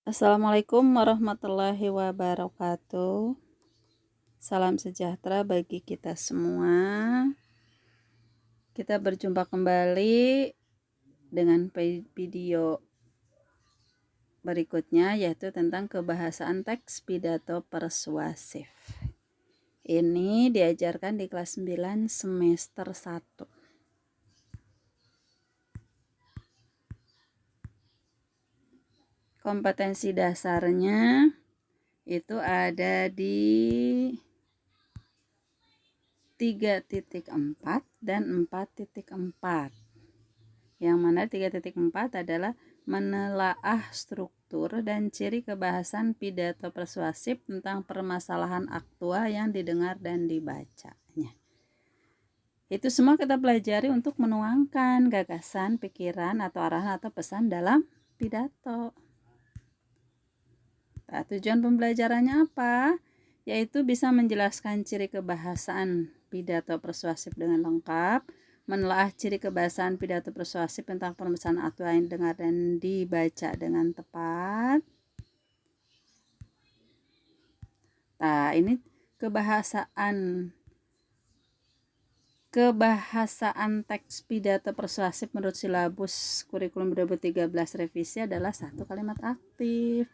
Assalamualaikum warahmatullahi wabarakatuh. Salam sejahtera bagi kita semua. Kita berjumpa kembali dengan video berikutnya, yaitu tentang kebahasaan teks pidato persuasif. Ini diajarkan di kelas 9 semester 1. Kompetensi dasarnya itu ada di 3.4 dan 4.4. Yang mana 3.4 adalah menelaah struktur dan ciri kebahasan pidato persuasif tentang permasalahan aktual yang didengar dan dibacanya. Itu semua kita pelajari untuk menuangkan gagasan, pikiran, atau arahan atau pesan dalam pidato. Nah, tujuan pembelajarannya apa? Yaitu bisa menjelaskan ciri kebahasaan pidato persuasif dengan lengkap, menelaah ciri kebahasaan pidato persuasif tentang permasalahan aktual yang didengar dan dibaca dengan tepat. Nah, ini kebahasaan teks pidato persuasif menurut silabus kurikulum 2013 revisi adalah 1 kalimat aktif,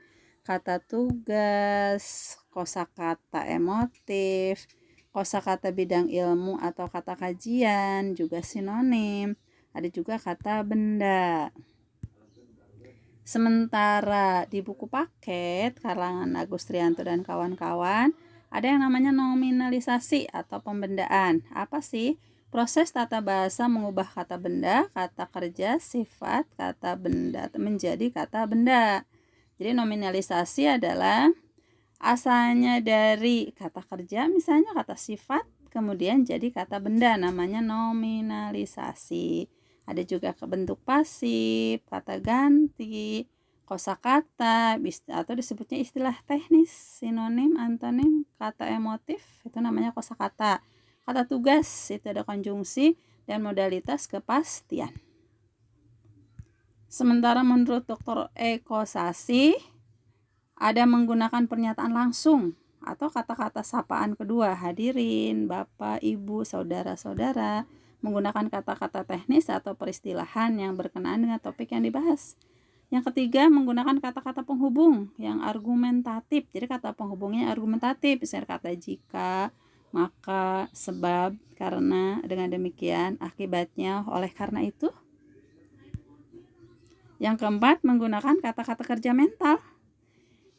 kata tugas, kosakata emotif, kosakata bidang ilmu atau kata kajian, juga sinonim, ada juga kata benda. Sementara di buku paket karangan Agus Trianto dan kawan-kawan ada yang namanya nominalisasi atau pembendaan. Apa sih? Proses tata bahasa mengubah kata benda, kata kerja, sifat kata benda menjadi kata benda. Jadi nominalisasi adalah asalnya dari kata kerja, misalnya kata sifat, kemudian jadi kata benda, namanya nominalisasi. Ada juga bentuk pasif, kata ganti, kosakata, atau disebutnya istilah teknis, sinonim, antonim, kata emotif, itu namanya kosakata. Kata tugas itu ada konjungsi dan modalitas kepastian. Sementara menurut Dr. Eko Sasi, ada menggunakan pernyataan langsung atau kata-kata sapaan kedua, hadirin, bapak, ibu, saudara-saudara, menggunakan kata-kata teknis atau peristilahan yang berkenaan dengan topik yang dibahas. Yang ketiga, menggunakan kata-kata penghubung yang argumentatif. Jadi kata penghubungnya argumentatif, misalnya kata jika, maka, sebab, karena, dengan demikian, akibatnya, oleh karena itu. Yang keempat, menggunakan kata-kata kerja mental.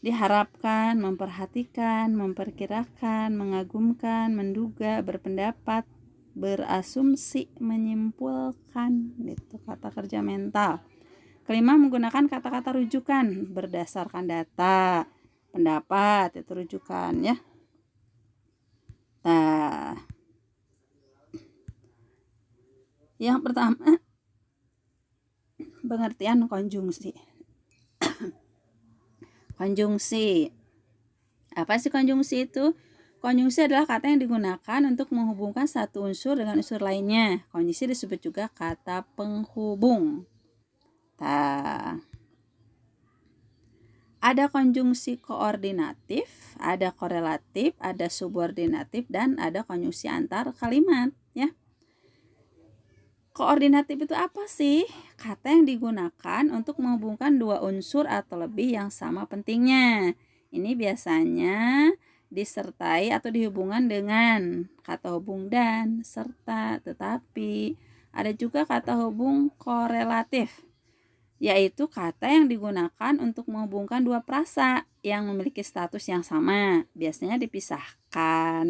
Diharapkan, memperhatikan, memperkirakan, mengagumkan, menduga, berpendapat, berasumsi, menyimpulkan. Itu kata kerja mental. Kelima, menggunakan kata-kata rujukan berdasarkan data, pendapat, itu rujukan ya. Nah, yang pertama, pengertian konjungsi. Konjungsi. Apa sih konjungsi itu? Konjungsi adalah kata yang digunakan untuk menghubungkan satu unsur dengan unsur lainnya. Konjungsi disebut juga kata penghubung. Nah, ada konjungsi koordinatif, ada korelatif, ada subordinatif, dan ada konjungsi antar kalimat ya. Koordinatif itu apa sih? Kata yang digunakan untuk menghubungkan dua unsur atau lebih yang sama pentingnya. Ini biasanya disertai atau dihubungkan dengan kata hubung dan, serta, tetapi. Ada juga kata hubung korelatif, yaitu kata yang digunakan untuk menghubungkan dua frasa yang memiliki status yang sama. Biasanya dipisahkan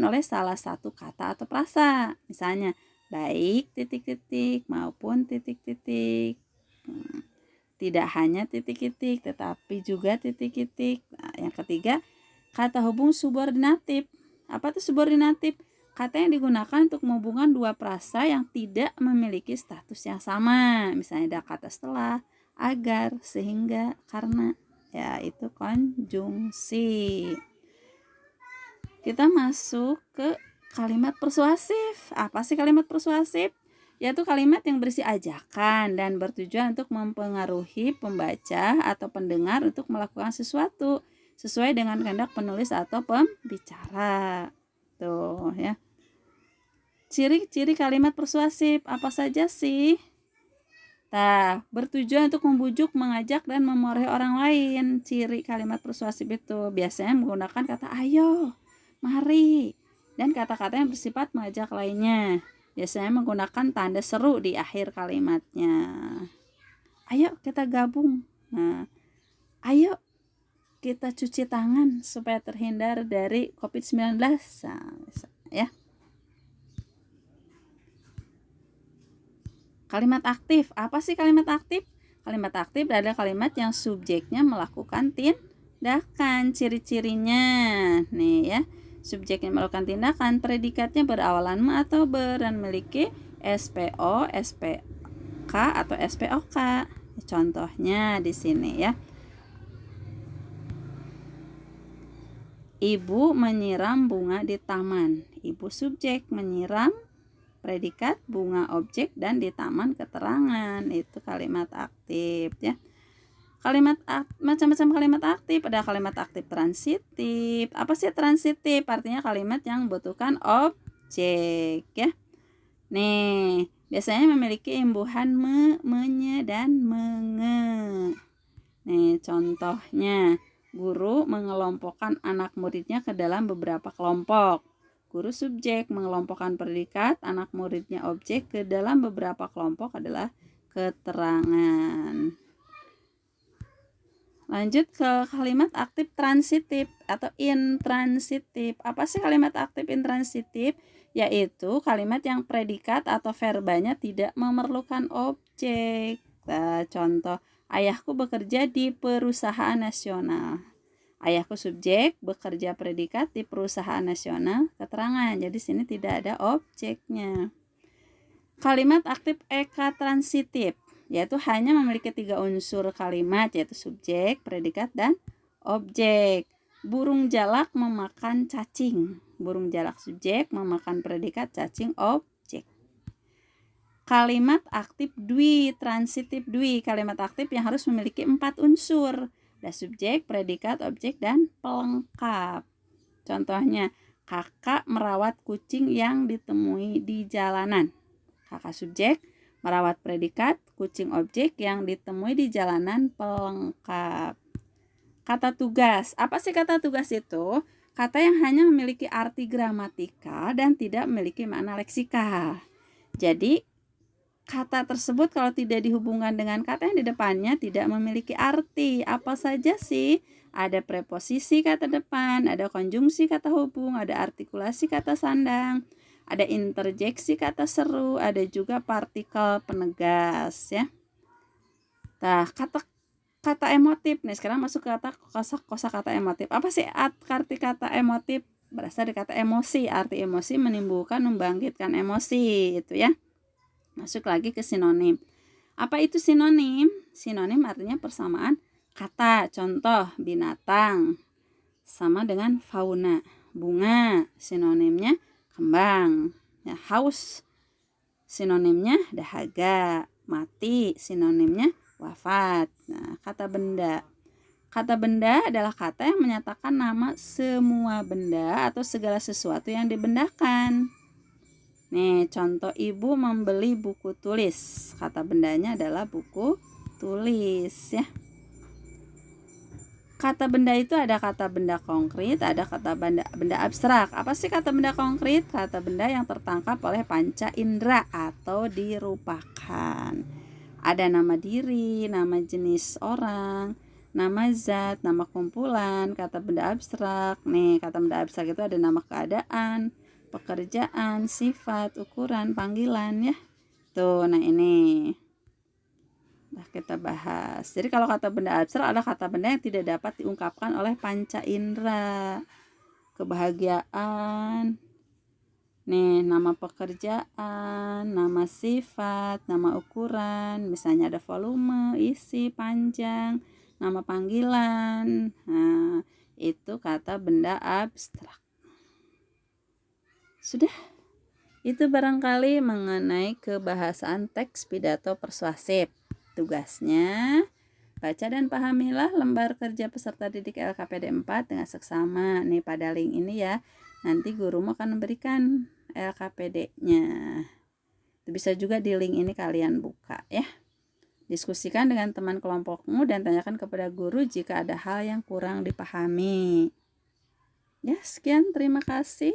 oleh salah satu kata atau frasa. Misalnya, baik titik-titik maupun titik-titik. Tidak hanya titik-titik tetapi juga titik-titik. Nah, yang ketiga, kata hubung subordinatif. Apa itu subordinatif? Kata yang digunakan untuk menghubungkan dua frasa yang tidak memiliki status yang sama. Misalnya ada kata setelah, agar, sehingga, karena. Ya, itu konjungsi. Kita masuk ke kalimat persuasif. Apa sih kalimat persuasif? yaitu kalimat yang berisi ajakan dan bertujuan untuk mempengaruhi pembaca atau pendengar untuk melakukan sesuatu sesuai dengan kehendak penulis atau pembicara. Tuh ya. Ciri-ciri kalimat persuasif apa saja sih? Nah, bertujuan untuk membujuk, mengajak, dan memarahi orang lain. Ciri kalimat persuasif itu biasanya menggunakan kata ayo, mari, dan kata-kata yang bersifat mengajak lainnya. Biasanya menggunakan tanda seru di akhir kalimatnya. Ayo kita gabung. Nah, ayo kita cuci tangan supaya terhindar dari COVID-19. Nah, ya. Kalimat aktif. Apa sih kalimat aktif? Kalimat aktif adalah kalimat yang subjeknya melakukan tindakan. Ciri-cirinya nih ya. Subjeknya melakukan tindakan, predikatnya berawalan ma atau ber dan memiliki SPO, SPK atau SPOK. Contohnya di sini ya. Ibu menyiram bunga di taman. Ibu subjek, menyiram predikat, bunga objek, dan di taman keterangan. Itu kalimat aktif ya. Macam-macam kalimat aktif. Ada kalimat aktif transitif. Apa sih transitif? Artinya kalimat yang membutuhkan objek ya. Nih, biasanya memiliki imbuhan menye, dan menge. Nih, contohnya guru mengelompokkan anak muridnya ke dalam beberapa kelompok. Guru subjek mengelompokkan predikat, anak muridnya objek ke dalam beberapa kelompok adalah keterangan. Lanjut ke kalimat aktif transitif atau intransitif. Apa sih kalimat aktif intransitif? Yaitu kalimat yang predikat atau verbanya tidak memerlukan objek. Nah, contoh, ayahku bekerja di perusahaan nasional. Ayahku subjek, bekerja predikat di perusahaan nasional, keterangan. Jadi sini tidak ada objeknya. Kalimat aktif ekatransitif, yaitu hanya memiliki 3 unsur kalimat, yaitu subjek, predikat, dan objek. Burung jalak memakan cacing. Burung jalak subjek, memakan predikat, cacing objek. Kalimat aktif dwi, transitif dwi. Kalimat aktif yang harus memiliki 4 unsur. Ada subjek, predikat, objek, dan pelengkap. Contohnya, kakak merawat kucing yang ditemui di jalanan. Kakak subjek, merawat predikat, kucing objek yang ditemui di jalanan, pelengkap. Kata tugas. Apa sih kata tugas itu? Kata yang hanya memiliki arti gramatikal dan tidak memiliki makna leksikal. Jadi, kata tersebut kalau tidak dihubungkan dengan kata yang di depannya tidak memiliki arti. Apa saja sih? Ada preposisi kata depan, ada konjungsi kata hubung, ada artikulasi kata sandang, ada interjeksi kata seru, ada juga partikel penegas ya. Nah, kata emotif. Nih, sekarang masuk ke kosakata emotif. Apa sih arti kata emotif? Berasal dari kata emosi. Arti emosi menimbulkan, membangkitkan emosi, itu ya. Masuk lagi ke sinonim. Apa itu sinonim? Sinonim artinya persamaan kata. Contoh, binatang sama dengan fauna. Bunga sinonimnya kembang. Ya, haus sinonimnya dahaga. Mati sinonimnya wafat. Nah, kata benda. Kata benda adalah kata yang menyatakan nama semua benda atau segala sesuatu yang dibendakan. Nih, contoh, ibu membeli buku tulis. Kata bendanya adalah buku tulis ya. Kata benda itu ada kata benda konkret, ada kata benda abstrak. Apa sih kata benda konkret? Kata benda yang tertangkap oleh panca indera atau dirupakan. Ada nama diri, nama jenis orang, nama zat, nama kumpulan. Kata benda abstrak. Nih, kata benda abstrak itu ada nama keadaan, pekerjaan, sifat, ukuran, panggilan ya. Tuh, nah ini. Nah, kita bahas. Jadi kalau kata benda abstrak adalah kata benda yang tidak dapat diungkapkan oleh panca indera. Kebahagiaan. Nih, nama pekerjaan, nama sifat, nama ukuran, misalnya ada volume, isi, panjang, nama panggilan. Nah, itu kata benda abstrak. Sudah? Itu barangkali mengenai kebahasaan teks pidato persuasif. Tugasnya, baca dan pahamilah lembar kerja peserta didik LKPD 4 dengan seksama. Nih pada link ini ya, nanti gurumu akan memberikan LKPD-nya. Bisa juga di link ini kalian buka ya. Diskusikan dengan teman kelompokmu dan tanyakan kepada guru jika ada hal yang kurang dipahami. Ya, sekian, terima kasih.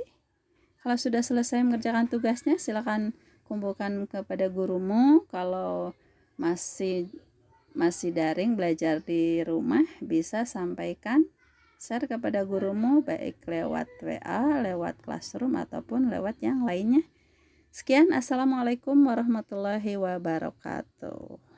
Kalau sudah selesai mengerjakan tugasnya, silakan kumpulkan kepada gurumu. Kalau masih daring belajar di rumah, bisa sampaikan share kepada gurumu baik lewat WA, lewat Classroom ataupun lewat yang lainnya. Sekian, assalamualaikum warahmatullahi wabarakatuh.